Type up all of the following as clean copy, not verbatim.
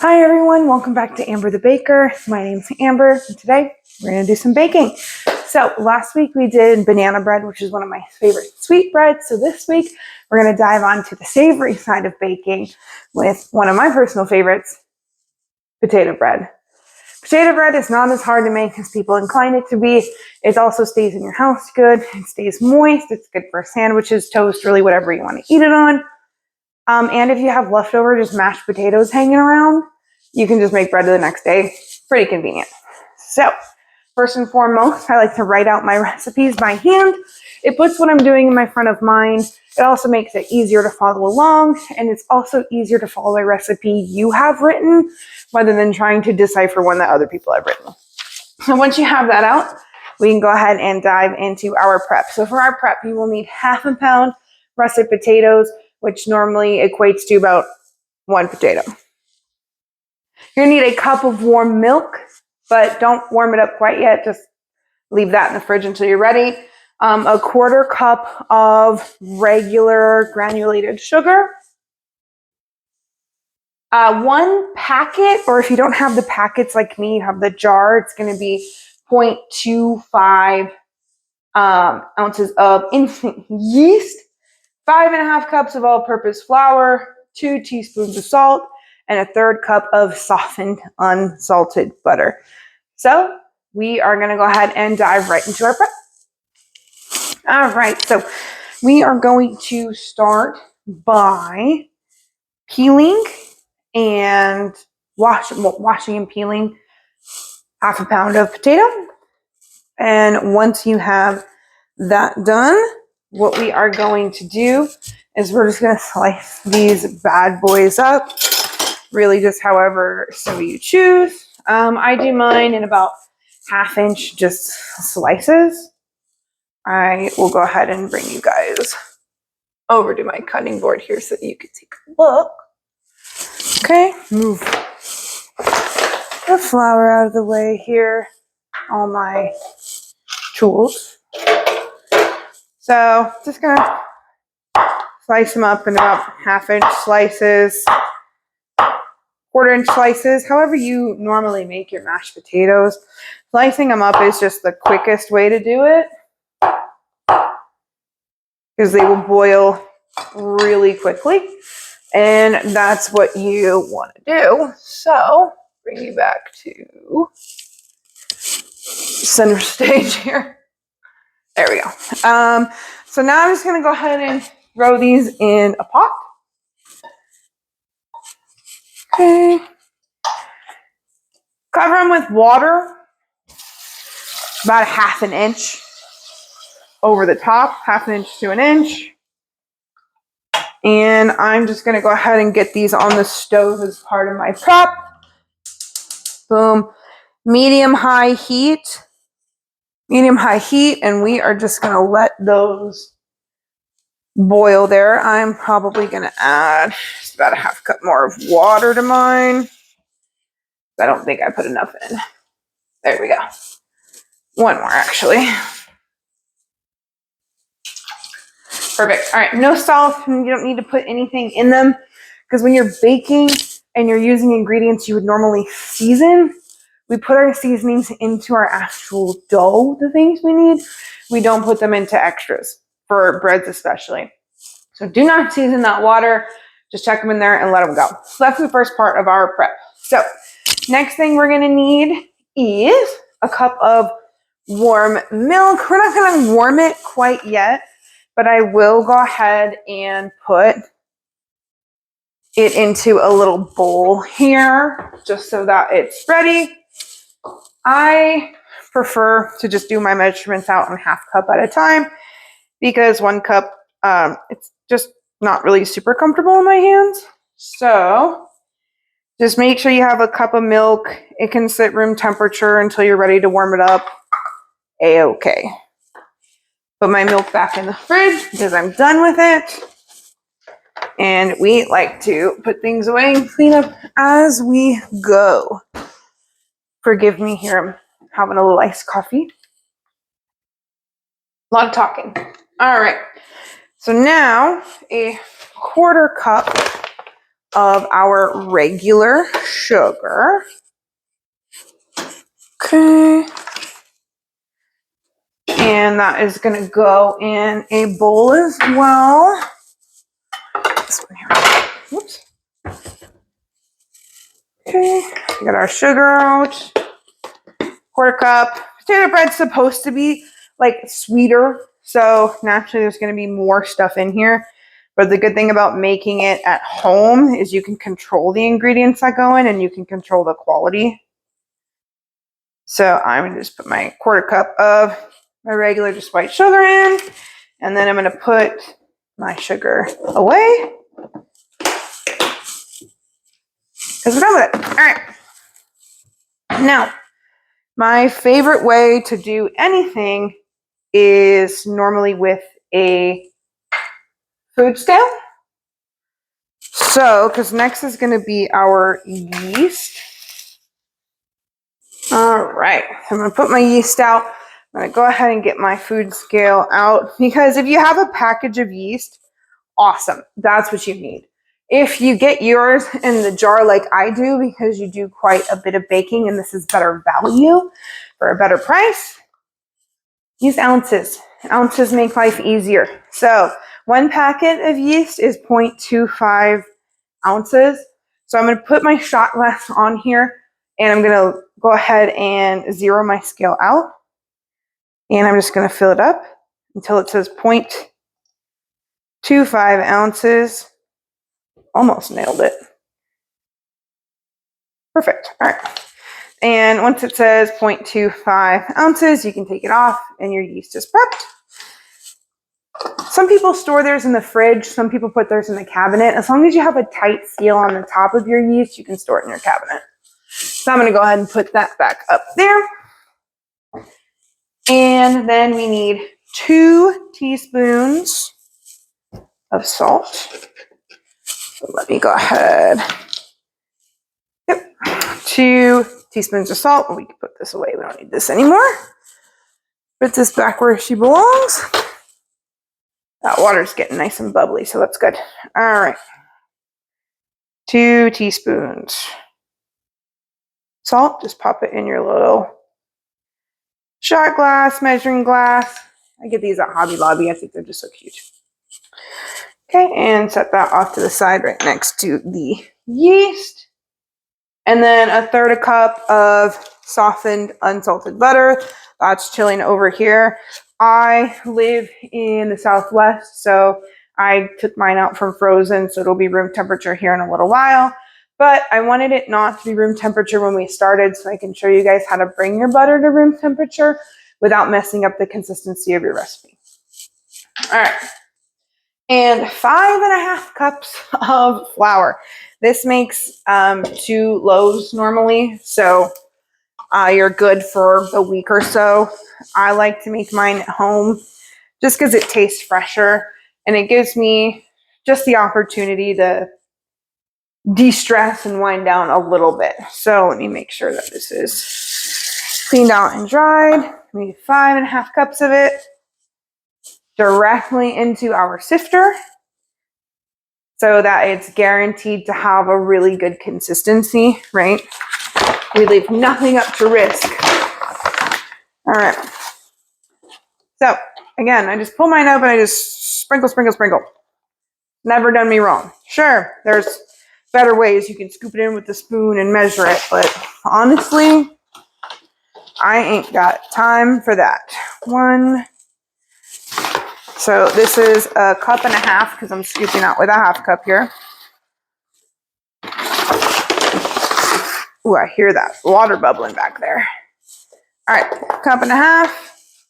Hi everyone, welcome back to Amber the Baker. My name's Amber, and today we're going to do some baking. So last week we did banana bread, which is one of my favorite sweet breads. So this week we're going to dive on to the savory side of baking with one of my personal favorites, potato bread. Potato bread is not as hard to make as people incline it to be. It also stays in your house good. It stays moist. It's good for sandwiches, toast, really whatever you want to eat it on. And if you have leftover just mashed potatoes hanging around, you can just make bread the next day. Pretty convenient. So first and foremost, I like to write out my recipes by hand. It puts what I'm doing in my front of mind. It also makes it easier to follow along, and it's also easier to follow a recipe you have written rather than trying to decipher one that other people have written. So once you have that out, we can go ahead and dive into our prep. So for our prep, you will need half a pound russet potatoes, which normally equates to about 1 potato. You're gonna need a cup of warm milk, but don't warm it up quite yet. Just leave that in the fridge until you're ready. A 1/4 cup of regular granulated sugar. 1 packet, or if you don't have the packets like me, you have the jar, it's gonna be 0.25 ounces of instant yeast, 5½ cups of all-purpose flour, 2 teaspoons of salt, and a 1/3 cup of softened unsalted butter. So we are going to go ahead and dive right into our prep. All right, so we are going to start by peeling and washing and peeling half a pound of potato. And once you have that done, what we are going to do is we're just going to slice these bad boys up, really just however so you choose. I do mine in about 1/2 inch just slices. I will go ahead and bring you guys over to my cutting board here so that you can take a look. Okay, move the flour out of the way here, all my tools. So just gonna slice them up in about 1/2 inch slices, 1/4 inch slices, however you normally make your mashed potatoes. Slicing them up is just the quickest way to do it because they will boil really quickly, and that's what you want to do. So bring you back to center stage here. There we go. So now I'm just going to go ahead and throw these in a pot. Okay. Cover them with water, about 1/2 inch over the top, 1/2 inch to 1 inch. And I'm just going to go ahead and get these on the stove as part of my prep. Boom. Medium-high heat, and we are just going to let those boil there. I'm probably going to add just about 1/2 cup more of water to mine. I don't think I put enough in. There we go. 1 more, actually. Perfect. All right, no salt. You don't need to put anything in them because when you're baking and you're using ingredients you would normally season, we put our seasonings into our actual dough, the things we need. We don't put them into extras, for breads especially. So do not season that water. Just check them in there and let them go. So that's the first part of our prep. So next thing we're going to need is a cup of warm milk. We're not going to warm it quite yet, but I will go ahead and put it into a little bowl here just so that it's ready. I prefer to just do my measurements out in 1/2 cup at a time because 1 cup, it's just not really super comfortable in my hands. So just make sure you have a cup of milk. It can sit room temperature until you're ready to warm it up. A-okay. Put my milk back in the fridge because I'm done with it. And we like to put things away and clean up as we go. Forgive me here, I'm having a little iced coffee. A lot of talking. All right. So now a 1/4 cup of our regular sugar. Okay. And that is going to go in a bowl as well. This one here. Whoops. Okay, we got our sugar out. Quarter cup. Potato bread's supposed to be like sweeter, so naturally there's going to be more stuff in here. But the good thing about making it at home is you can control the ingredients that go in and you can control the quality. So I'm going to just put my quarter cup of my regular just white sugar in, and then I'm going to put my sugar away because we're done with it. All right. Now, my favorite way to do anything is normally with a food scale. So, because next is going to be our yeast. All right, I'm going to put my yeast out. I'm going to go ahead and get my food scale out because if you have a package of yeast, awesome. That's what you need. If you get yours in the jar like I do because you do quite a bit of baking and this is better value for a better price, use ounces. Ounces make life easier. So 1 packet of yeast is 0.25 ounces. So I'm going to put my shot glass on here and I'm going to go ahead and zero my scale out. And I'm just going to fill it up until it says 0.25 ounces. Almost nailed it. Perfect. All right. And once it says 0.25 ounces, you can take it off and your yeast is prepped. Some people store theirs in the fridge. Some people put theirs in the cabinet. As long as you have a tight seal on the top of your yeast, you can store it in your cabinet. So I'm going to go ahead and put that back up there. And then we need 2 teaspoons of salt. So let me go ahead. Yep. 2 teaspoons of salt. We can put this away. We don't need this anymore. Put this back where she belongs. That water's getting nice and bubbly, so that's good. All right. 2 teaspoons. Salt, just pop it in your little shot glass, measuring glass. I get these at Hobby Lobby. I think they're just so cute. Okay, and set that off to the side right next to the yeast. And then 1/3 cup of softened unsalted butter. That's chilling over here. I live in the Southwest, so I took mine out from frozen, so it'll be room temperature here in a little while. But I wanted it not to be room temperature when we started, so I can show you guys how to bring your butter to room temperature without messing up the consistency of your recipe. All right. And 5.5 cups of flour. This makes 2 loaves normally, so you're good for a week or so. I like to make mine at home just because it tastes fresher and it gives me just the opportunity to de-stress and wind down a little bit. So let me make sure that this is cleaned out and dried. We need 5.5 cups of it directly into our sifter so that it's guaranteed to have a really good consistency, right? We leave nothing up to risk. All right. So again, I just pull mine up and I just sprinkle, sprinkle, sprinkle. Never done me wrong. Sure, there's better ways. You can scoop it in with the spoon and measure it, but honestly, I ain't got time for that. 1. So this is 1.5 cups because I'm scooping out with a 1/2 cup here. Ooh, I hear that water bubbling back there. All right, 1.5 cups.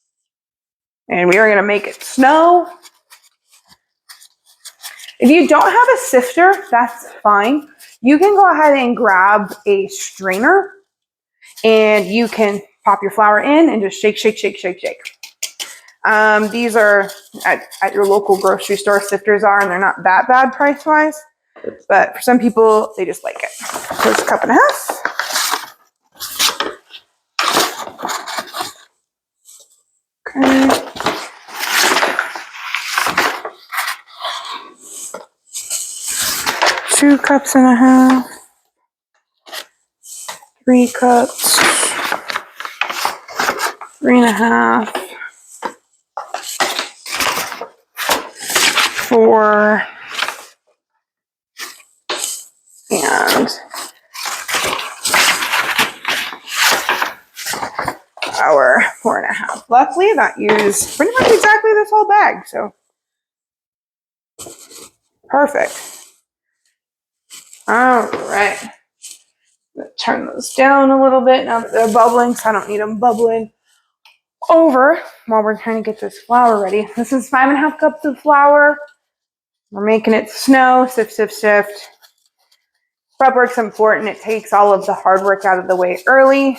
And we are going to make it snow. If you don't have a sifter, that's fine. You can go ahead and grab a strainer and you can pop your flour in and just shake, shake, shake, shake, shake. These are at your local grocery store, sifters are, and they're not that bad price-wise. But for some people, they just like it. So it's 1.5 cups. Okay. 2 cups and a half, 3 cups, 3 and a half, 4, and our 4 and a half. Luckily, that used pretty much exactly this whole bag, so perfect. All right. Turn those down a little bit now that they're bubbling, so I don't need them bubbling over while we're trying to get this flour ready. This is 5 and a half cups of flour. We're making it snow, sift, sift, sift. Prep work's important. It takes all of the hard work out of the way early.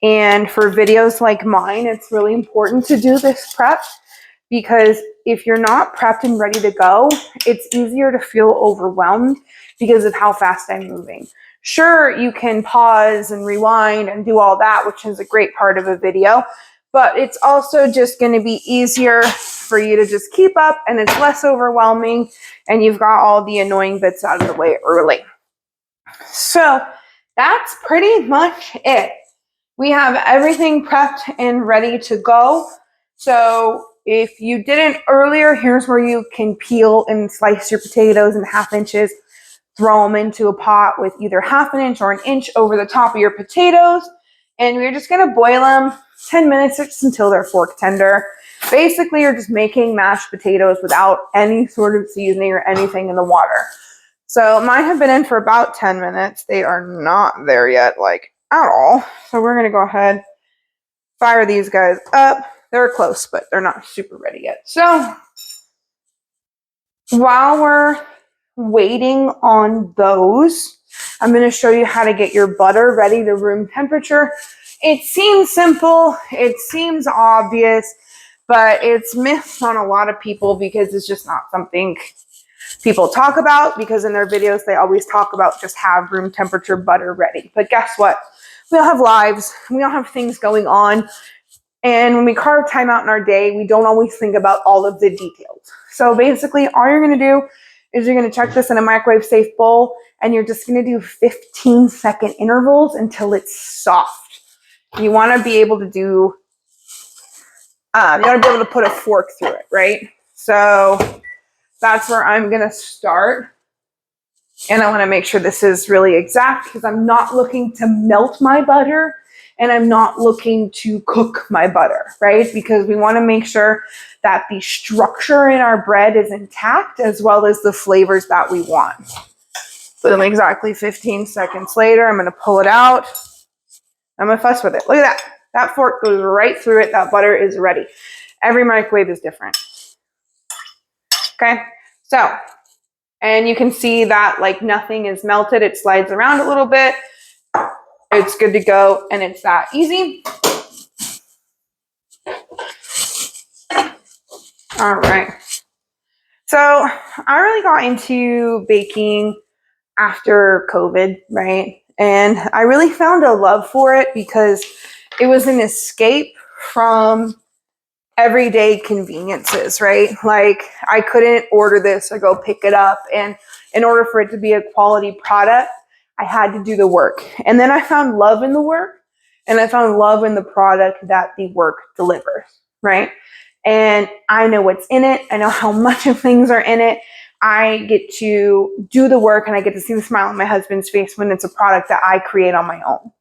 And for videos like mine, it's really important to do this prep because if you're not prepped and ready to go, it's easier to feel overwhelmed because of how fast I'm moving. Sure, you can pause and rewind and do all that, which is a great part of a video, but it's also just going to be easier for you to just keep up and it's less overwhelming and you've got all the annoying bits out of the way early. So that's pretty much it. We have everything prepped and ready to go. So if you didn't earlier, here's where you can peel and slice your potatoes in 1/2 inches. Throw them into a pot with either 1/2 inch or 1 inch over the top of your potatoes. And we're just going to boil them 10 minutes just until they're fork tender. Basically, you're just making mashed potatoes without any sort of seasoning or anything in the water. So mine have been in for about 10 minutes. They are not there yet, like at all. So we're going to go ahead, fire these guys up. They're close, but they're not super ready yet. So while we're waiting on those, I'm going to show you how to get your butter ready to room temperature. It seems simple, it seems obvious, but it's missed on a lot of people because it's just not something people talk about, because in their videos they always talk about just have room temperature butter ready. But guess what? We all have lives, we all have things going on, and when we carve time out in our day, we don't always think about all of the details. So basically, all you're going to do is you're going to chuck this in a microwave safe bowl, and you're just going to do 15-second intervals until it's soft. You want to be able to do, you want to be able to put a fork through it, right? So that's where I'm going to start. And I want to make sure this is really exact because I'm not looking to melt my butter and I'm not looking to cook my butter, right? Because we want to make sure that the structure in our bread is intact as well as the flavors that we want. Boom, exactly 15 seconds later, I'm going to pull it out. I'm going to fuss with it. Look at that. That fork goes right through it. That butter is ready. Every microwave is different. Okay, so, and you can see that like nothing is melted. It slides around a little bit. It's good to go, and it's that easy. All right. So I really got into baking after COVID, right? And I really found a love for it because it was an escape from everyday conveniences, right? Like I couldn't order this or go pick it up. And in order for it to be a quality product, I had to do the work. And then I found love in the work, and I found love in the product that the work delivers, right? And I know what's in it. I know how much of things are in it. I get to do the work and I get to see the smile on my husband's face when it's a product that I create on my own.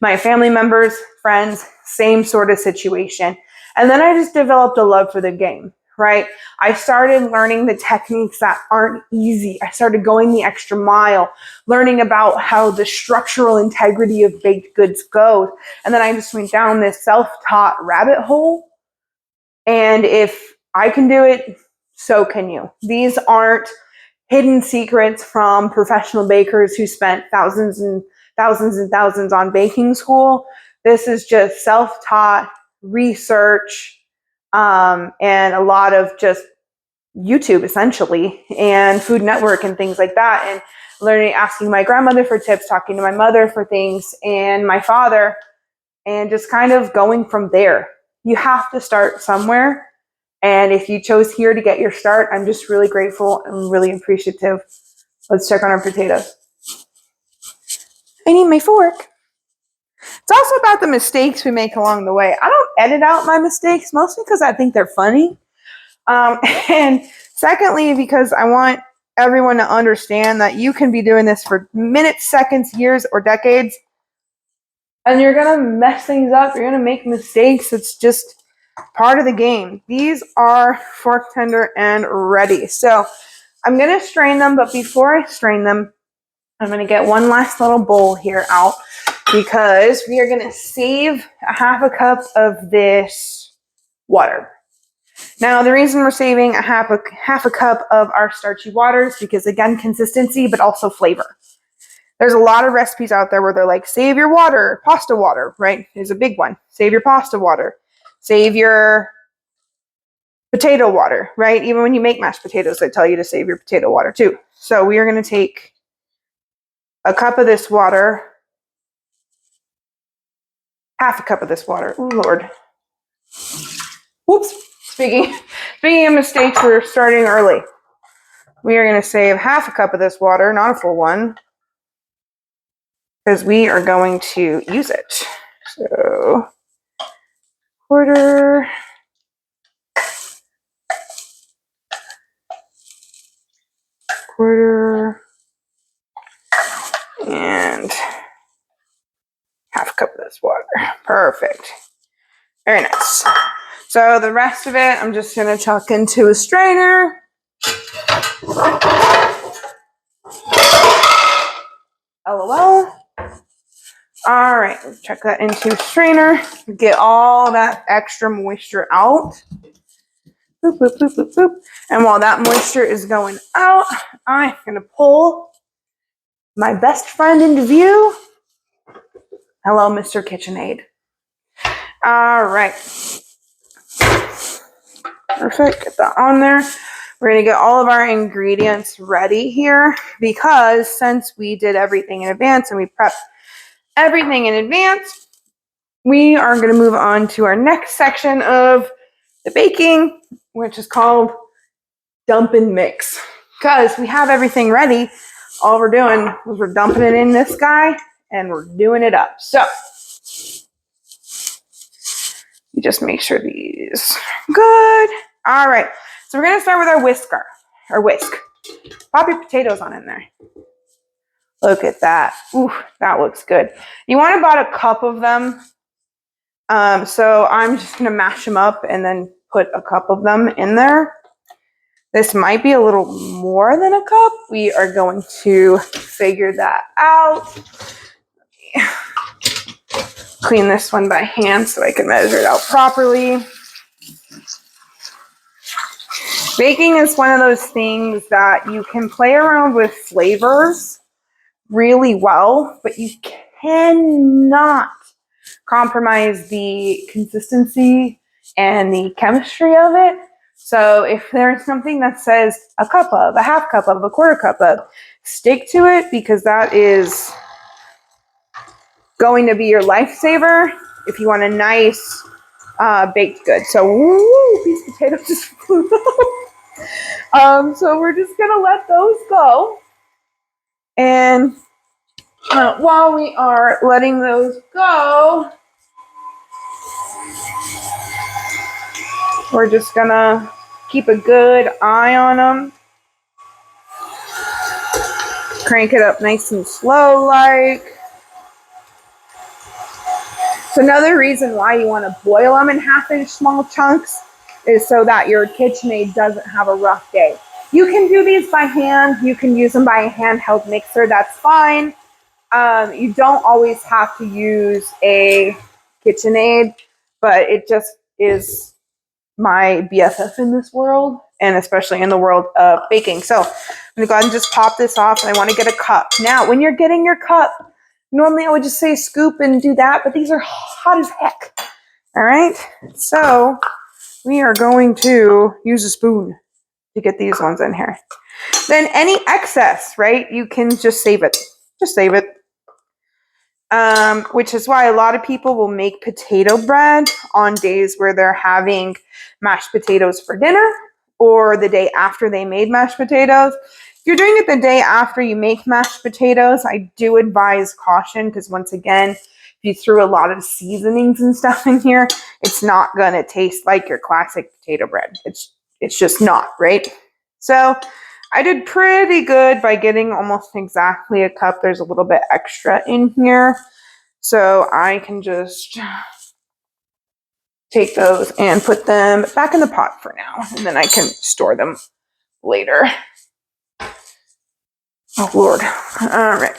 My family members, friends, same sort of situation. And then I just developed a love for the game, right? I started learning the techniques that aren't easy. I started going the extra mile, learning about how the structural integrity of baked goods goes. And then I just went down this self-taught rabbit hole. And if I can do it, so can you. These aren't hidden secrets from professional bakers who spent thousands and thousands and thousands on baking school. This is just self-taught research and a lot of just YouTube essentially and Food Network and things like that, and learning, asking my grandmother for tips, talking to my mother for things, and my father, and just kind of going from there. You have to start somewhere, and if you chose here to get your start, I'm just really grateful and really appreciative Let's check on our potatoes. I need my fork. It's also about the mistakes we make along the way. I don't edit out my mistakes, mostly because I think they're funny. And secondly, because I want everyone to understand that you can be doing this for minutes, seconds, years, or decades, and you're going to mess things up. You're going to make mistakes. It's just part of the game. These are fork tender and ready. So I'm going to strain them, but before I strain them, I'm going to get one last little bowl here out because we are going to save a half a cup of this water. Now, the reason we're saving a half a cup of our starchy water is because, again, consistency, but also flavor. There's a lot of recipes out there where they're like, save your water, pasta water, right? Is a big one. Save your pasta water. Save your potato water, right? Even when you make mashed potatoes, they tell you to save your potato water too. So we are going to take a cup of this water, half a cup of this water. Oh, Lord. Whoops. Speaking of mistakes, we're starting early. We are going to save half a cup of this water, not a full one, because we are going to use it. So, quarter. And half a cup of this water. Perfect. Very nice. So the rest of it, I'm just going to chuck into a strainer. LOL. All right, let's check that into a strainer. Get all that extra moisture out. Boop, boop, boop, boop, boop. And while that moisture is going out, I'm going to pull my best friend into view. Hello, Mr. KitchenAid. All right. Perfect. Get that on there. We're going to get all of our ingredients ready here because since we did everything in advance and we prepped everything in advance, we are going to move on to our next section of the baking, which is called dump and mix. Because we have everything ready, all we're doing is we're dumping it in this guy and we're doing it up. So you just make sure these are good. All right, so we're going to start with our whisk. Pop your potatoes on in there. Look at that. Ooh, that looks good. You want about a cup of them. So I'm just going to mash them up and then put a cup of them in there. This might be a little more than a cup. We are going to figure that out. Clean this one by hand so I can measure it out properly. Baking is one of those things that you can play around with flavors really well, but you cannot compromise the consistency and the chemistry of it. So if there's something that says a cup of, a half cup of, a quarter cup of, stick to it because that is going to be your lifesaver if you want a nice baked good. So, woo, these potatoes just flew out. So we're just gonna let those go. And while we are letting those go, we're just gonna keep a good eye on them. Crank it up nice and slow like. So another reason why you want to boil them in half-inch small chunks is so that your KitchenAid doesn't have a rough day. You can do these by hand. You can use them by a handheld mixer. That's fine. You don't always have to use a KitchenAid, but it just is my BFF in this world, and especially in the world of baking. So I'm going to go ahead and just pop this off, and I want to get a cup. Now, when you're getting your cup, normally I would just say scoop and do that, but these are hot as heck. All right, so we are going to use a spoon to get these ones in here. Then any excess, right, you can just save it. Just save it. Which is why a lot of people will make potato bread on days where they're having mashed potatoes for dinner or the day after they made mashed potatoes. you're doing it the day after you make mashed potatoes, I do advise caution because once again, if you threw a lot of seasonings and stuff in here, it's not going to taste like your classic potato bread. It's just not, right? So I did pretty good by getting almost exactly a cup. There's a little bit extra in here. So I can just take those and put them back in the pot for now. And then I can store them later. Oh, Lord. All right.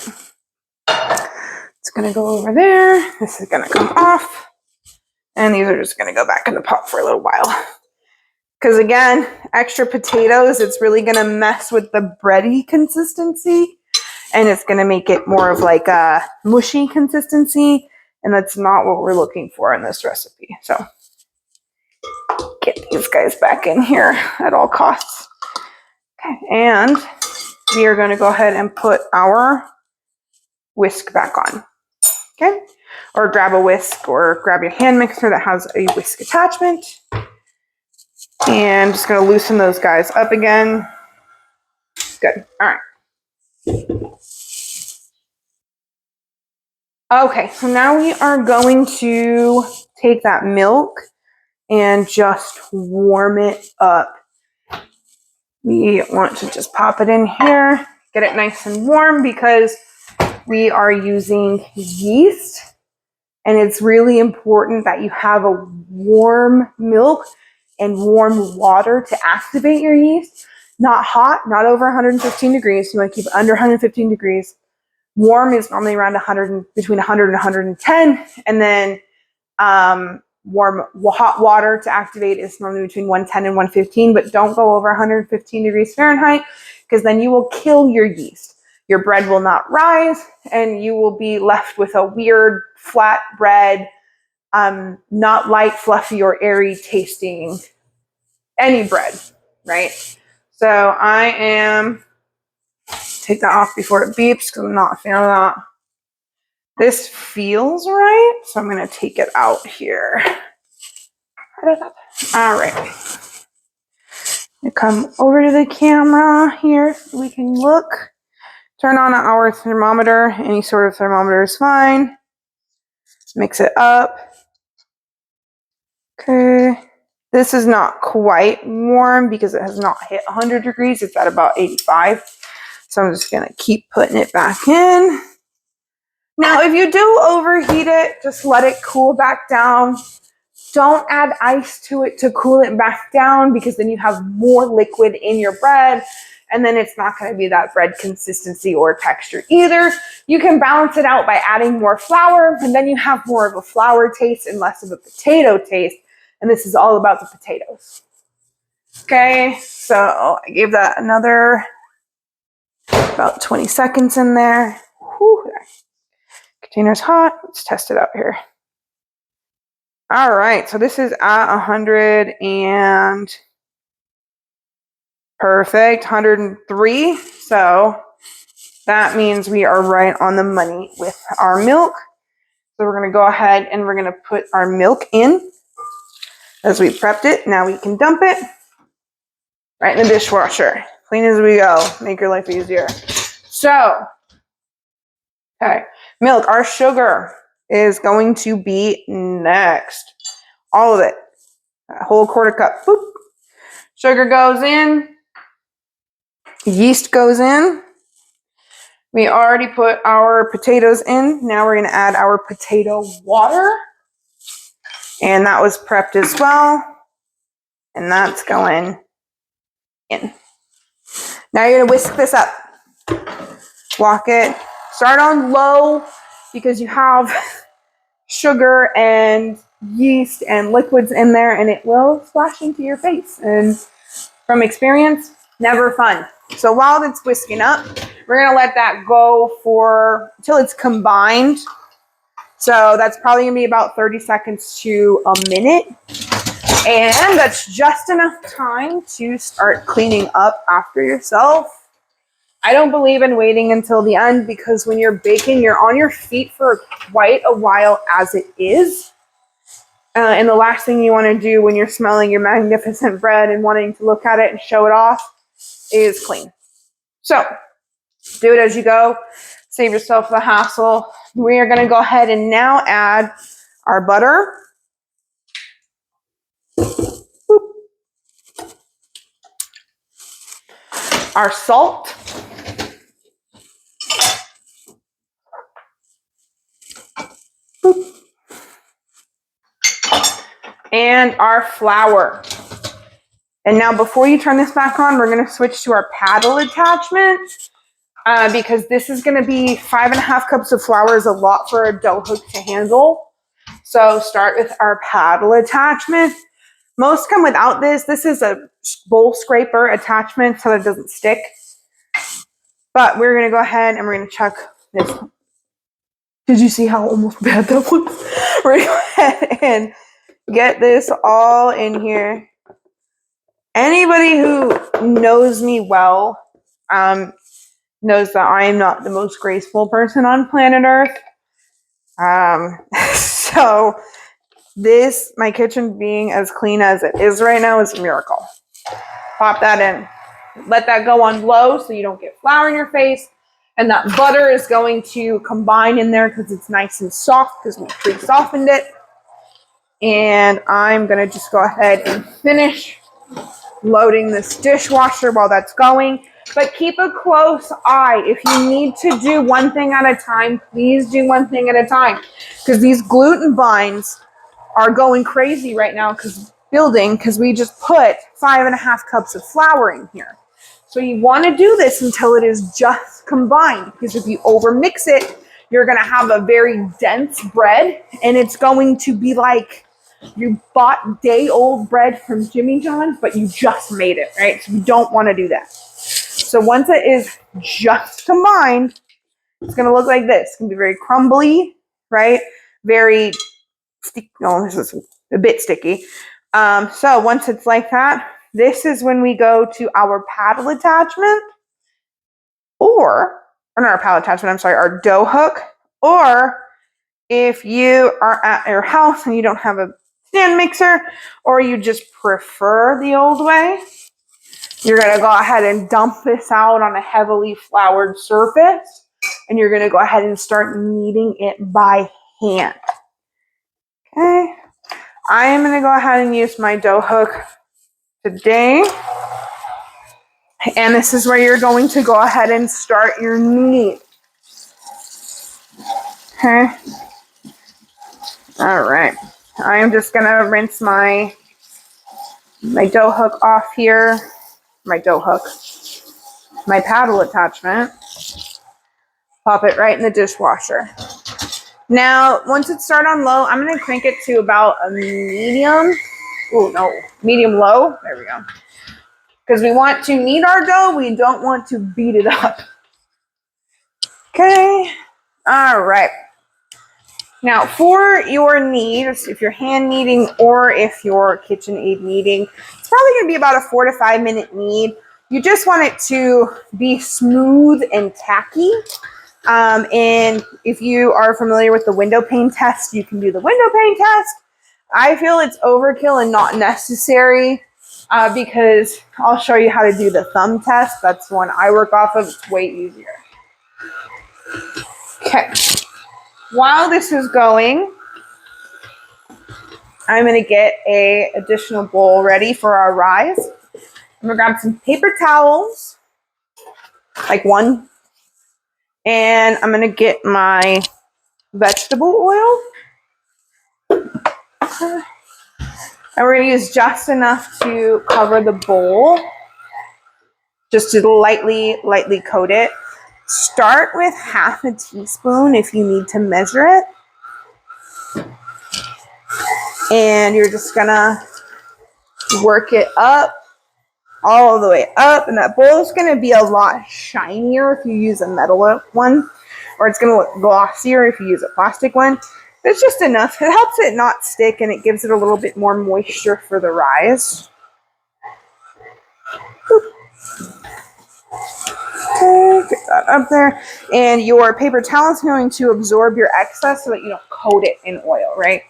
It's going to go over there. This is going to come off. And these are just going to go back in the pot for a little while. Because again, extra potatoes, it's really going to mess with the bready consistency. And it's going to make it more of like a mushy consistency. And that's not what we're looking for in this recipe. So get these guys back in here at all costs. Okay, and we are going to go ahead and put our whisk back on. Okay, or grab a whisk or grab your hand mixer that has a whisk attachment. And just going to loosen those guys up again. Good. All right. Okay, so now we are going to take that milk and just warm it up. We want to just pop it in here, get it nice and warm because we are using yeast. And it's really important that you have a warm milk and warm water to activate your yeast. Not hot, not over 115 degrees. You want to keep it under 115 degrees. Warm is normally around 100, between 100 and 110. And then warm hot water to activate is normally between 110 and 115, but don't go over 115 degrees Fahrenheit because then you will kill your yeast. Your bread will not rise and you will be left with a weird flat bread, not light, fluffy, or airy tasting any bread, right? So I am, take that off before it beeps because I'm not a fan of that. This feels right, so I'm going to take it out here. All right. We come over to the camera here so we can look. Turn on our thermometer. Any sort of thermometer is fine. Mix it up. Okay. This is not quite warm because it has not hit 100 degrees. It's at about 85. So I'm just going to keep putting it back in. Now, if you do overheat it, just let it cool back down. Don't add ice to it to cool it back down because then you have more liquid in your bread and then it's not going to be that bread consistency or texture either. You can balance it out by adding more flour and then you have more of a flour taste and less of a potato taste. And this is all about the potatoes. Okay, so I gave that another about 20 seconds in there. Whew. Container's hot. Let's test it out here. All right, so this is at 100 and perfect, 103. So that means we are right on the money with our milk. So we're gonna go ahead and we're gonna put our milk in as we prepped it. Now we can dump it right in the dishwasher. Clean as we go, make your life easier. So, okay, milk, our sugar is going to be next. All of it, a whole quarter cup. Boop. Sugar goes in, yeast goes in. We already put our potatoes in. Now we're gonna add our potato water. And that was prepped as well. And that's going in. Now you're gonna whisk this up. Walk it, start on low because you have sugar and yeast and liquids in there and it will splash into your face. And from experience, never fun. So while it's whisking up, we're gonna let that go for until it's combined. So that's probably gonna be about 30 seconds to a minute. And that's just enough time to start cleaning up after yourself. I don't believe in waiting until the end because when you're baking, you're on your feet for quite a while as it is. And the last thing you want to do when you're smelling your magnificent bread and wanting to look at it and show it off is clean. So do it as you go. Save yourself the hassle. We are going to go ahead and now add our butter. Boop. Our salt. Boop. And our flour. And now before you turn this back on, we're going to switch to our paddle attachment because this is going to be 5.5 cups of flour is a lot for a dough hook to handle. So start with our paddle attachment. Most come without this. This is a bowl scraper attachment so that it doesn't stick. But we're going to go ahead and we're going to check this. Did you see how almost bad that was? We're going to go ahead and get this all in here. Anybody who knows me well knows that I am not the most graceful person on planet Earth. So this, my kitchen being as clean as it is right now, is a miracle. Pop that in. Let that go on low so you don't get flour in your face. And that butter is going to combine in there because it's nice and soft because we pre-softened it. And I'm going to just go ahead and finish loading this dishwasher while that's going. But keep a close eye. If you need to do one thing at a time, please do one thing at a time. Because these gluten binds are going crazy right now because we just put 5.5 cups of flour in here. So you want to do this until it is just combined, because if you overmix it, you're going to have a very dense bread, and it's going to be like you bought day-old bread from Jimmy John's, but you just made it, right? So you don't want to do that. So once it is just combined, it's going to look like this. It's going to be very crumbly, right? Very sticky. No, this is a bit sticky. So once it's like that, this is when we go to our paddle attachment, or not our paddle attachment, I'm sorry, our dough hook. Or if you are at your house and you don't have a stand mixer, or you just prefer the old way, you're going to go ahead and dump this out on a heavily floured surface, and you're going to go ahead and start kneading it by hand. Okay. I am going to go ahead and use my dough hook today. And this is where you're going to go ahead and start your knead. Okay. All right. I am just going to rinse my dough hook off here. My paddle attachment. Pop it right in the dishwasher. Now, once it starts on low, I'm going to crank it to about a medium. Oh, no. Medium-low. There we go. Because we want to knead our dough. We don't want to beat it up. Okay. All right. Now, for your knead, if you're hand kneading or if you're KitchenAid kneading, it's probably going to be about a 4 to 5 minute knead. You just want it to be smooth and tacky. And if you are familiar with the window pane test, you can do the window pane test. I feel it's overkill and not necessary because I'll show you how to do the thumb test. That's one I work off of. It's way easier. Okay. While this is going, I'm going to get an additional bowl ready for our rise. I'm going to grab some paper towels, like one, and I'm going to get my vegetable oil. And we're going to use just enough to cover the bowl, just to lightly coat it. Start with half a teaspoon if you need to measure it. And you're just going to work it up, all the way up. And that bowl is going to be a lot shinier if you use a metal one, or it's going to look glossier if you use a plastic one. It's just enough. It helps it not stick, and it gives it a little bit more moisture for the rise. Okay, get that up there. And your paper towel is going to absorb your excess so that you don't coat it in oil, right?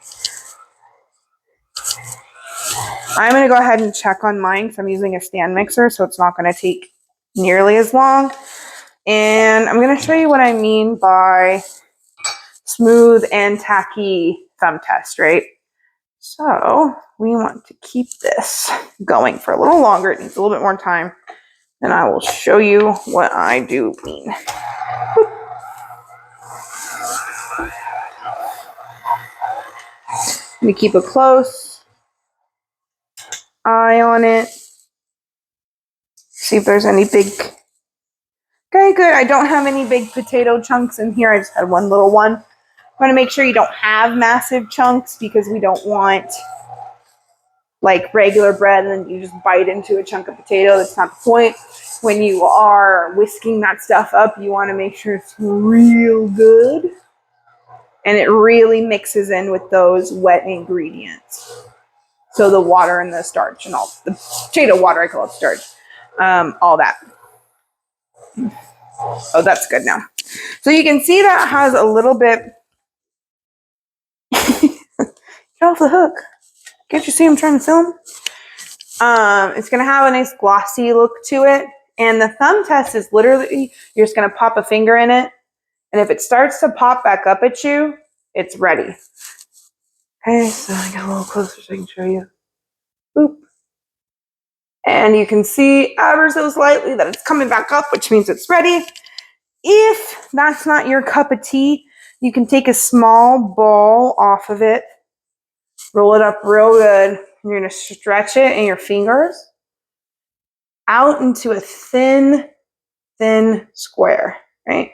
I'm going to go ahead and check on mine because I'm using a stand mixer, so it's not going to take nearly as long. And I'm going to show you what I mean by smooth and tacky thumb test, right? So we want to keep this going for a little longer. It needs a little bit more time. And I will show you what I do mean. Let me keep a close eye on it. See if there's any big... Okay, good. I don't have any big potato chunks in here. I just had one little one. I want to make sure you don't have massive chunks because we don't want like regular bread and then you just bite into a chunk of potato. That's not the point. When you are whisking that stuff up, you want to make sure it's real good and it really mixes in with those wet ingredients. So the water and the starch and all the potato water, I call it starch, all that. Oh, that's good now. So you can see that has a little bit. Get off the hook. Can't you see I'm trying to film? It's going to have a nice glossy look to it. And the thumb test is literally, you're just going to pop a finger in it. And if it starts to pop back up at you, it's ready. Okay, so I get a little closer so I can show you. Boop. And you can see ever so slightly that it's coming back up, which means it's ready. If that's not your cup of tea, you can take a small ball off of it, roll it up real good, and you're going to stretch it in your fingers out into a thin square, right?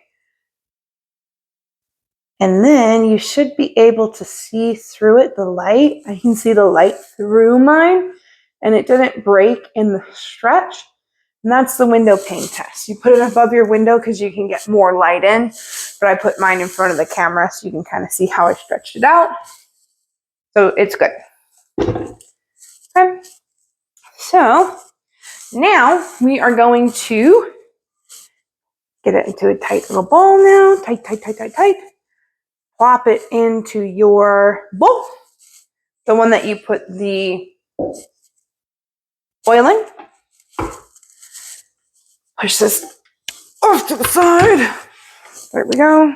And then you should be able to see through it, the light. I can see the light through mine, and it didn't break in the stretch. And that's the window pane test. You put it above your window because you can get more light in, but I put mine in front of the camera so you can kind of see how I stretched it out. So it's good. Okay. So now we are going to get it into a tight little ball now. Tight. Plop it into your bowl. The one that you put the oil in. Push this off to the side. There we go.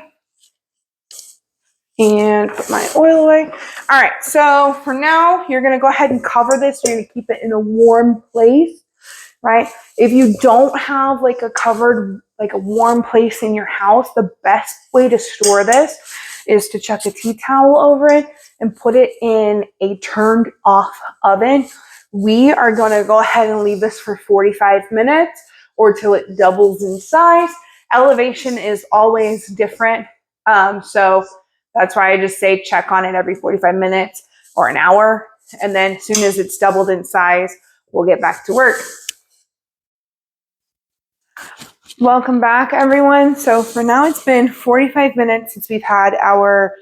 And put my oil away. All right, so for now, you're gonna go ahead and cover this. You're gonna keep it in a warm place, right? If you don't have like a covered, like a warm place in your house, the best way to store this is to chuck a tea towel over it and put it in a turned off oven. We are gonna go ahead and leave this for 45 minutes or till it doubles in size. Elevation is always different, so that's why I just say check on it every 45 minutes or an hour. And then as soon as it's doubled in size, we'll get back to work. Welcome back, everyone. So for now, it's been 45 minutes since we've had our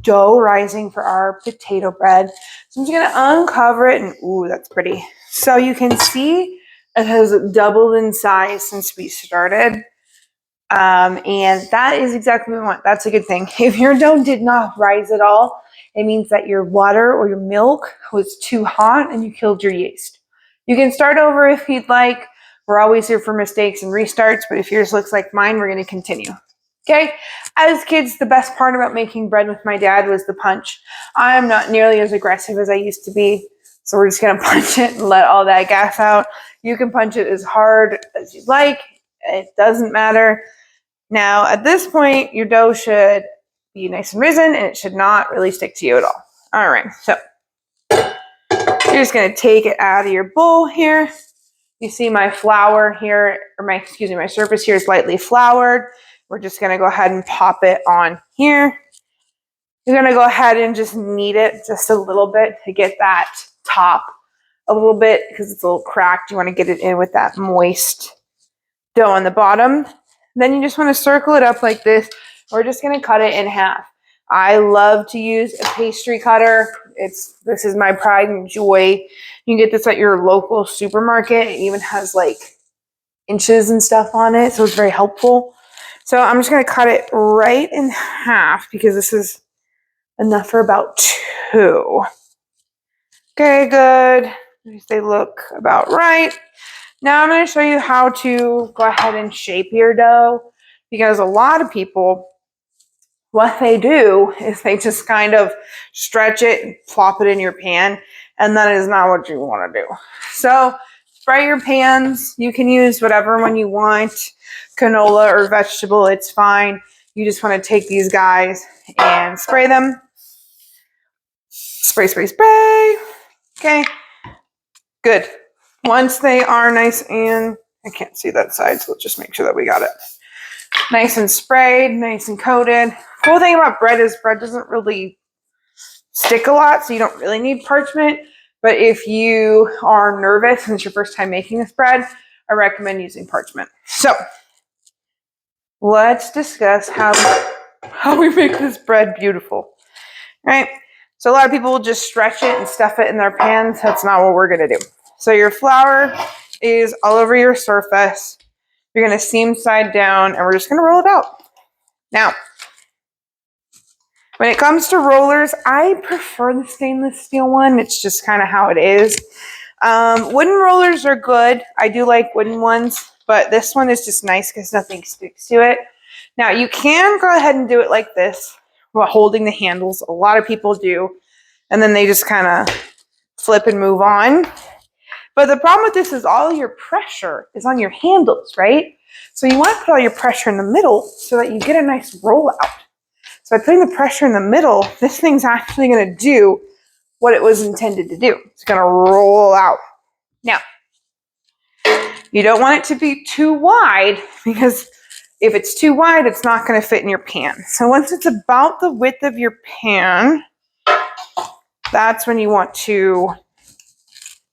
dough rising for our potato bread. So I'm just going to uncover it and ooh, that's pretty. So you can see it has doubled in size since we started. And that is exactly what we want. That's a good thing. If your dough did not rise at all, it means that your water or your milk was too hot and you killed your yeast. You can start over if you'd like. We're always here for mistakes and restarts, but if yours looks like mine, we're going to continue. Okay? As kids, the best part about making bread with my dad was the punch. I am not nearly as aggressive as I used to be, so we're just going to punch it and let all that gas out. You can punch it as hard as you'd like. It doesn't matter. Now, at this point, your dough should be nice and risen, and it should not really stick to you at all. All right, so you're just going to take it out of your bowl here. You see my flour here, or my surface here is lightly floured. We're just going to go ahead and pop it on here. You're going to go ahead and just knead it just a little bit to get that top a little bit because it's a little cracked. You want to get it in with that moist dough on the bottom. Then you just want to circle it up like this. We're just going to cut it in half. I love to use a pastry cutter. This is my pride and joy. You can get this at your local supermarket. It even has like inches and stuff on it, so it's very helpful. So I'm just going to cut it right in half because this is enough for about 2. Okay, good. They look about right. Now I'm going to show you how to go ahead and shape your dough, because a lot of people, what they do is they just kind of stretch it and plop it in your pan, and that is not what you want to do. So spray your pans. You can use whatever one you want, canola or vegetable, it's fine. You just want to take these guys and spray them. Spray, spray, spray. Okay, good. Once they are nice and, I can't see that side, so let's just make sure that we got it. Nice and sprayed, nice and coated. Cool thing about bread is bread doesn't really stick a lot, so you don't really need parchment. But if you are nervous and it's your first time making this bread, I recommend using parchment. So let's discuss how we make this bread beautiful. All right? So a lot of people will just stretch it and stuff it in their pans. That's not what we're going to do. So your flour is all over your surface. You're going to seam side down, and we're just going to roll it out. Now, when it comes to rollers, I prefer the stainless steel one. It's just kind of how it is. Wooden rollers are good. I do like wooden ones, but this one is just nice because nothing sticks to it. Now, you can go ahead and do it like this while holding the handles. A lot of people do, and then they just kind of flip and move on. But the problem with this is all your pressure is on your handles, right? So you want to put all your pressure in the middle so that you get a nice rollout. So by putting the pressure in the middle, this thing's actually going to do what it was intended to do. It's going to roll out. Now, you don't want it to be too wide, because if it's too wide, it's not going to fit in your pan. So once it's about the width of your pan, that's when you want to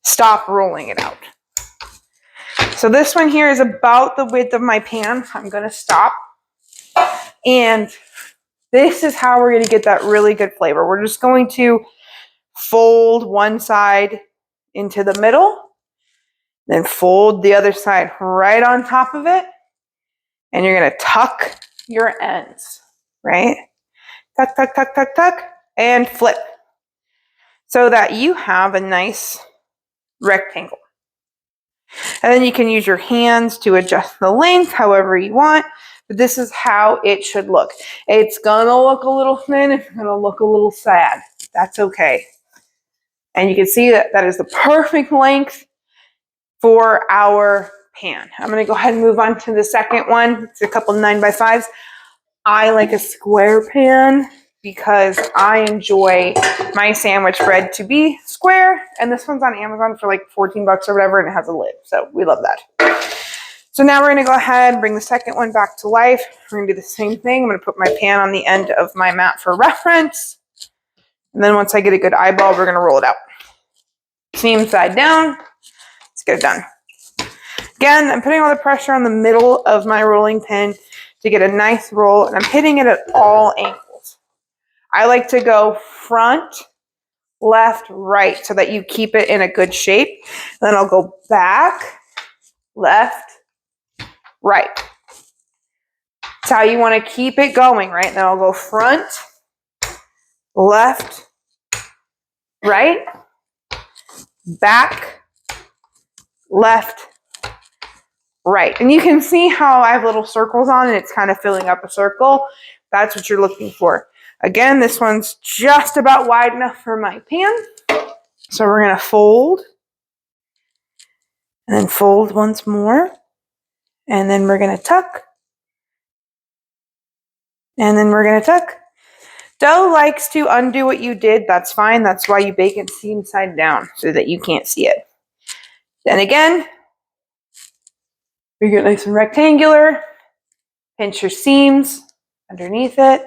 stop rolling it out. So this one here is about the width of my pan. I'm going to stop. And this is how we're going to get that really good flavor. We're just going to fold one side into the middle, then fold the other side right on top of it. And you're going to tuck your ends, right? Tuck, tuck, tuck, tuck, tuck, and flip so that you have a nice rectangle. And then you can use your hands to adjust the length however you want. But this is how it should look. It's going to look a little thin. It's going to look a little sad. That's okay. And you can see that that is the perfect length for our pan. I'm going to go ahead and move on to the second one. It's a couple 9x5s. I like a square pan because I enjoy my sandwich bread to be square. And this one's on Amazon for like 14 bucks or whatever, and it has a lid. So we love that. So now we're going to go ahead and bring the second one back to life. We're going to do the same thing. I'm going to put my pan on the end of my mat for reference. And then once I get a good eyeball, we're going to roll it out. Seam side down. Let's get it done. Again, I'm putting all the pressure on the middle of my rolling pin to get a nice roll, and I'm hitting it at all angles. I like to go front, left, right, so that you keep it in a good shape. Then I'll go back, left, right. That's how you want to keep it going, right? Then I'll go front, left, right, back, left, right. And you can see how I have little circles on and it's kind of filling up a circle. That's what you're looking for. Again, this one's just about wide enough for my pan. So we're going to fold and then fold once more. And then we're going to tuck. And then we're going to tuck. Dough likes to undo what you did. That's fine. That's why you bake it seam side down so that you can't see it. Then again, we get nice and rectangular. Pinch your seams underneath it.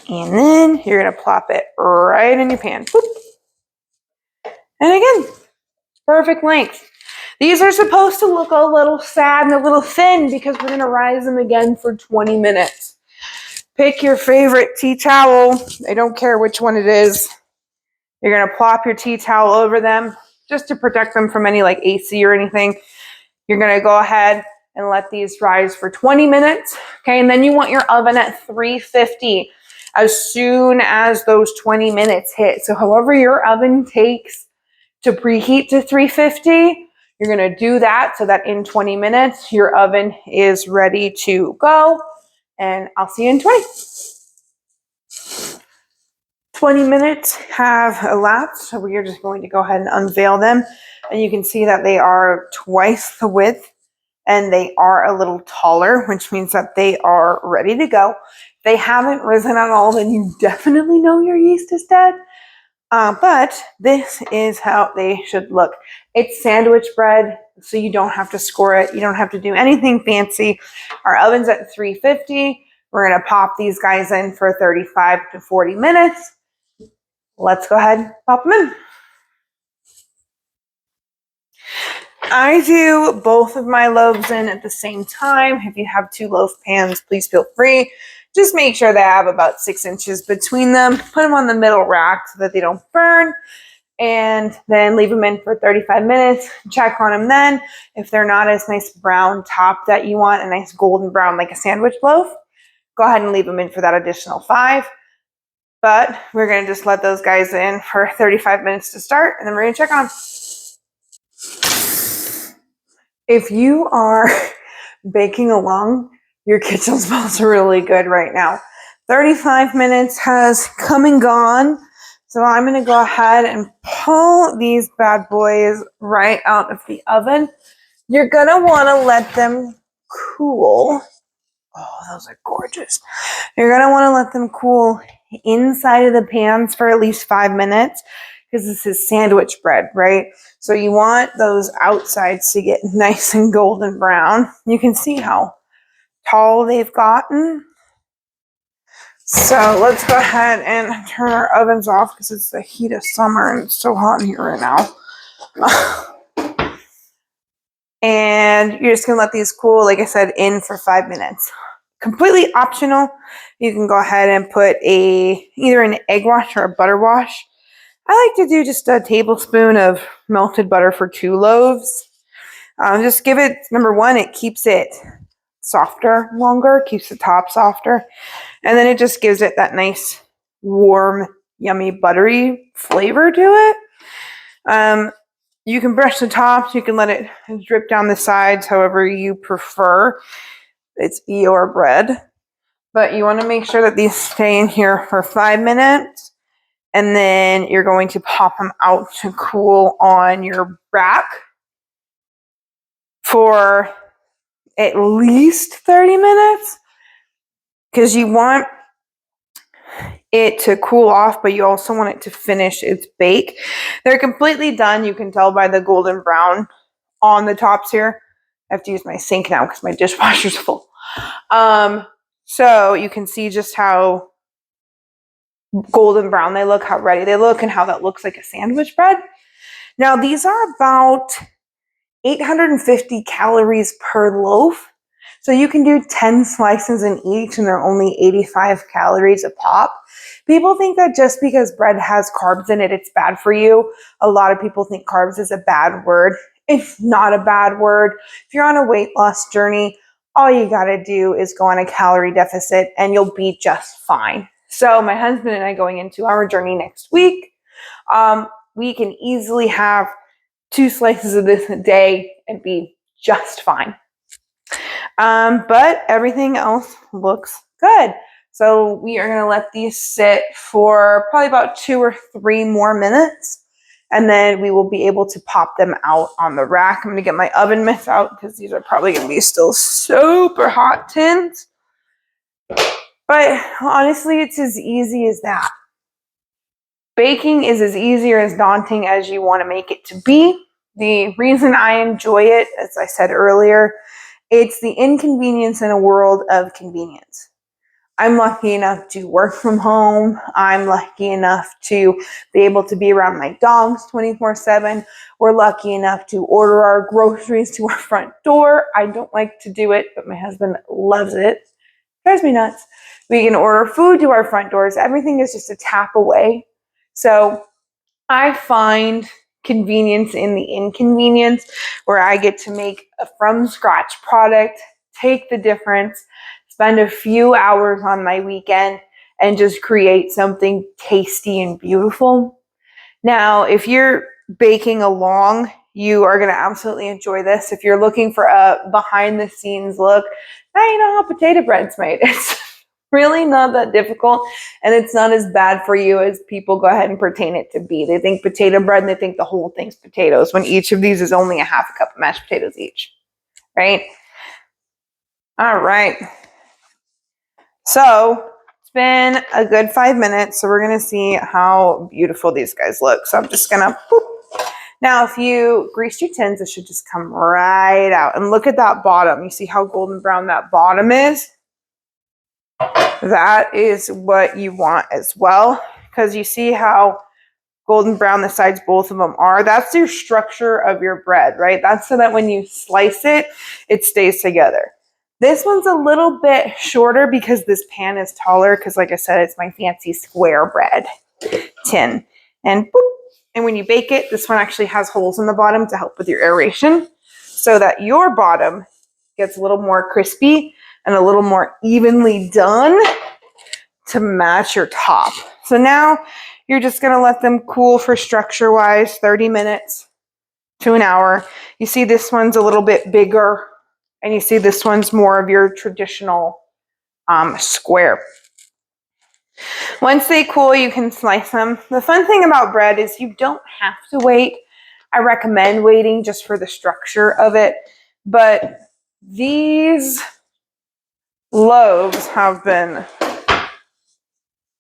And then you're going to plop it right in your pan. Boop. And again, perfect length. These are supposed to look a little sad and a little thin because we're going to rise them again for 20 minutes. Pick your favorite tea towel. I don't care which one it is. You're going to plop your tea towel over them just to protect them from any like AC or anything. You're going to go ahead and let these rise for 20 minutes. Okay, and then you want your oven at 350 as soon as those 20 minutes hit. So however your oven takes to preheat to 350, You're going to do that so that in 20 minutes, your oven is ready to go. And I'll see you in 20. 20 minutes have elapsed, so we are just going to go ahead and unveil them. And you can see that they are twice the width and they are a little taller, which means that they are ready to go. If they haven't risen at all, then you definitely know your yeast is dead. But this is how they should look. It's sandwich bread, so you don't have to score it. You don't have to do anything fancy. Our oven's at 350. We're going to pop these guys in for 35 to 40 minutes. Let's go ahead and pop them in. I do both of my loaves in at the same time. If you have 2 loaf pans, please feel free. Just make sure they have about 6 inches between them. Put them on the middle rack so that they don't burn. And then leave them in for 35 minutes. Check on them then. If they're not as nice brown top that you want, a nice golden brown like a sandwich loaf, go ahead and leave them in for that additional 5. But we're going to just let those guys in for 35 minutes to start, and then we're going to check on them. If you are baking along, your kitchen smells really good right now. 35 minutes has come and gone. So I'm going to go ahead and pull these bad boys right out of the oven. You're going to want to let them cool. Oh, those are gorgeous. You're going to want to let them cool inside of the pans for at least 5 minutes because this is sandwich bread, right? So you want those outsides to get nice and golden brown. You can see how tall they've gotten. So let's go ahead and turn our ovens off because it's the heat of summer and it's so hot in here right now. And you're just going to let these cool, like I said, in for 5 minutes. Completely optional. You can go ahead and put either an egg wash or a butter wash. I like to do just a tablespoon of melted butter for 2 loaves. Just give it, number one, it keeps it softer longer, keeps the top softer. And then it just gives it that nice, warm, yummy, buttery flavor to it. You can brush the tops. You can let it drip down the sides, however you prefer. It's your bread. But you want to make sure that these stay in here for 5 minutes. And then you're going to pop them out to cool on your rack for at least 30 minutes. Because you want it to cool off, but you also want it to finish its bake. They're completely done. You can tell by the golden brown on the tops here. I have to use my sink now because my dishwasher's full. So you can see just how golden brown they look, how ready they look, and how that looks like a sandwich bread. Now these are about 850 calories per loaf. So you can do 10 slices in each and they're only 85 calories a pop. People think that just because bread has carbs in it, it's bad for you. A lot of people think carbs is a bad word. It's not a bad word. If you're on a weight loss journey, all you got to do is go on a calorie deficit and you'll be just fine. So my husband and I going into our journey next week, we can easily have 2 slices of this a day and be just fine. But everything else looks good. So we are going to let these sit for probably about 2 or 3 more minutes. And then we will be able to pop them out on the rack. I'm going to get my oven mitts out because these are probably going to be still super hot tins. But honestly, it's as easy as that. Baking is as easy or as daunting as you want to make it to be. The reason I enjoy it, as I said earlier, it's the inconvenience in a world of convenience. I'm lucky enough to work from home. I'm lucky enough to be able to be around my dogs 24/7. We're lucky enough to order our groceries to our front door. I don't like to do it, but my husband loves it. Drives me nuts. We can order food to our front doors. Everything is just a tap away. So I find convenience in the inconvenience where I get to make a from scratch product, take the difference, spend a few hours on my weekend and just create something tasty and beautiful. Now, if you're baking along you are going to absolutely enjoy this. If you're looking for a behind the scenes look, now you know how potato bread's made. It's really not that difficult, and it's not as bad for you as people go ahead and pertain it to be. They think potato bread and they think the whole thing's potatoes, when each of these is only a half a cup of mashed potatoes each, right? All right. So it's been a good 5 minutes, so we're gonna see how beautiful these guys look. So I'm just gonna boop. Now, if you grease your tins, it should just come right out. And look at that bottom. You see how golden brown that bottom is? That is what you want as well, because you see how golden brown the sides, both of them are. That's your structure of your bread, right? That's so that when you slice it, it stays together. This one's a little bit shorter because this pan is taller, because like I said, it's my fancy square bread tin. And boop. And when you bake it, this one actually has holes in the bottom to help with your aeration, so that your bottom gets a little more crispy and a little more evenly done to match your top. So now you're just gonna let them cool for structure-wise, 30 minutes to an hour. You see this one's a little bit bigger, and you see this one's more of your traditional square. Once they cool, you can slice them. The fun thing about bread is you don't have to wait. I recommend waiting just for the structure of it, but these loaves have been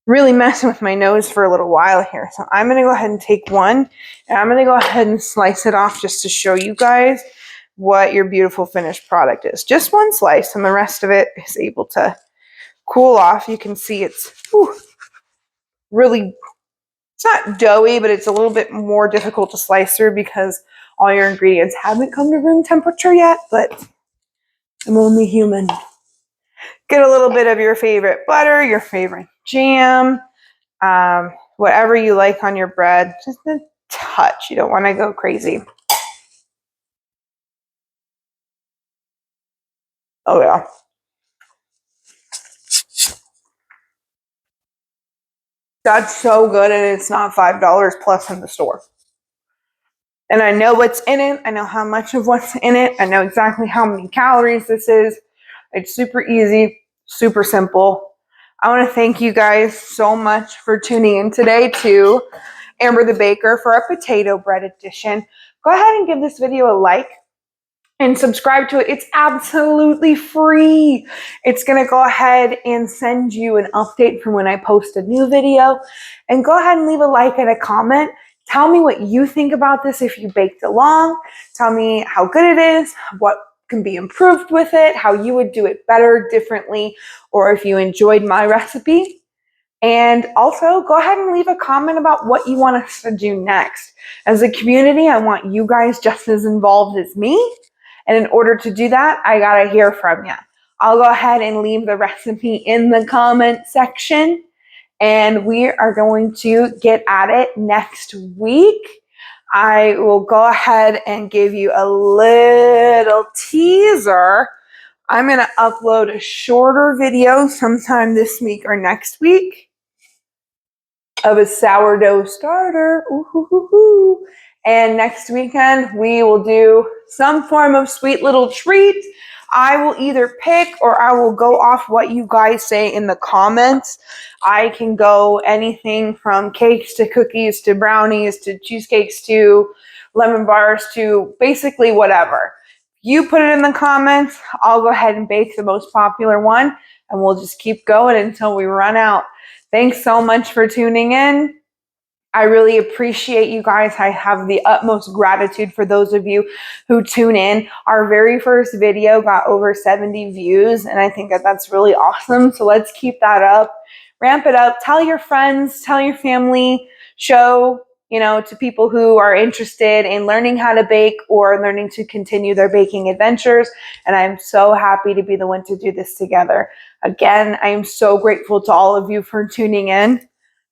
really messing with my nose for a little while here. So I'm going to go ahead and take one, and I'm going to go ahead and slice it off just to show you guys what your beautiful finished product is. Just one slice, and the rest of it is able to cool off. You can see it's really, it's not doughy, but it's a little bit more difficult to slice through because all your ingredients haven't come to room temperature yet, but I'm only human. Get a little bit of your favorite butter, your favorite jam, whatever you like on your bread, just a touch. You don't want to go crazy. Oh yeah. That's so good, and it's not $5 plus in the store. And I know what's in it. I know how much of what's in it. I know exactly how many calories this is. It's super easy, super simple. I want to thank you guys so much for tuning in today to Amber the Baker for our potato bread edition. Go ahead and give this video a like and subscribe to it. It's absolutely free. It's going to go ahead and send you an update from when I post a new video. And go ahead and leave a like and a comment. Tell me what you think about this if you baked along. Tell me how good it is, what can be improved with it, how you would do it better, differently, or if you enjoyed my recipe. And also go ahead and leave a comment about what you want us to do next. As a community, I want you guys just as involved as me. And in order to do that, I gotta hear from you. I'll go ahead and leave the recipe in the comment section, and we are going to get at it next week. I will go ahead and give you a little teaser. I'm gonna upload a shorter video sometime this week or next week of a sourdough starter. Ooh, hoo, hoo, hoo. And next weekend, we will do some form of sweet little treat. I will either pick or I will go off what you guys say in the comments. I can go anything from cakes to cookies to brownies to cheesecakes to lemon bars to basically whatever. You put it in the comments, I'll go ahead and bake the most popular one, and we'll just keep going until we run out. Thanks so much for tuning in. I really appreciate you guys. I have the utmost gratitude for those of you who tune in. Our very first video got over 70 views, and I think that that's really awesome. So let's keep that up, ramp it up, tell your friends, tell your family, show, to people who are interested in learning how to bake or learning to continue their baking adventures. And I'm so happy to be the one to do this together. Again, I am so grateful to all of you for tuning in.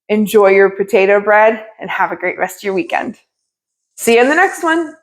Enjoy your potato bread and have a great rest of your weekend. See you in the next one.